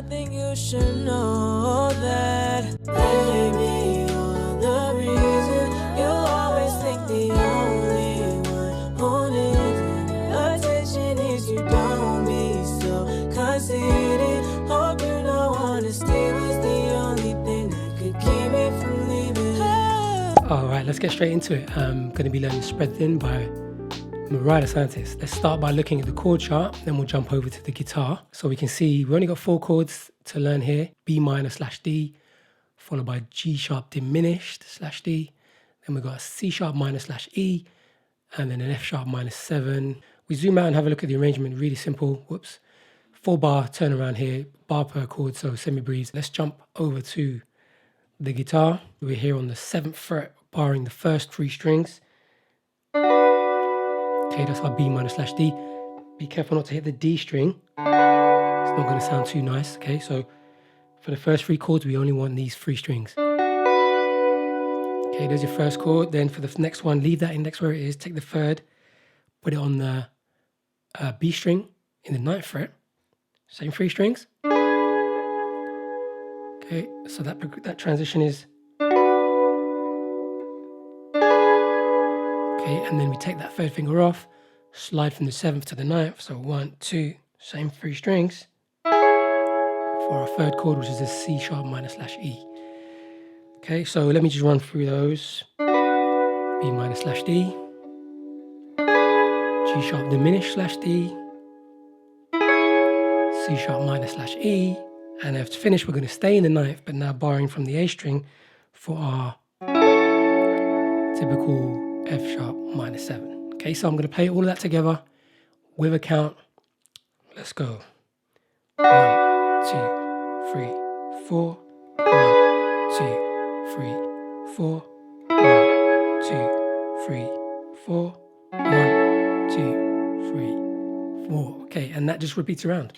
I think you should know that. Baby, you're the reason. You always think the only one who needs attention is you. Don't be so conceited. Hope you know honesty was the only thing that could keep me from leaving. Alright, let's get straight into it. I'm going to be learning Spread Thin by Mariah. Let's start by looking at the chord chart, then we'll jump over to the guitar. So we can see we only got 4 chords to learn here: B minor / D, followed by G sharp diminished / D. Then we've got C sharp minor / E, and then an F sharp minor 7. We zoom out and have a look at the arrangement. Really simple. Whoops. 4 bar turnaround here, bar per chord, so semi-breeze. Let's jump over to the guitar. We're here on the 7th fret, barring the first 3 strings. Okay, that's our B minor / D. Be careful not to hit the D string. It's not going to sound too nice. Okay, so for the first 3 chords, we only want these 3 strings. Okay, there's your first chord. Then for the next one, leave that index where it is. Take the 3rd, put it on the B string in the 9th fret. Same 3 strings. Okay, so that transition is. Okay, and then we take that 3rd finger off, slide from the 7th to the 9th. So 1, 2, same 3 strings for our 3rd chord, which is a C sharp minor / E. Okay, so let me just run through those. B minor / D, G sharp diminished / D, C sharp minor / E, and to finish, we're going to stay in the 9th, but now borrowing from the A string for our typical F sharp minor 7. Okay, so I'm going to play all of that together with a count. Let's go. 1, 2, 3, 4. 1, 2, 3, 4. 1, 2, 3, 4. 1, 2, 3, 4. Okay, and that just repeats around.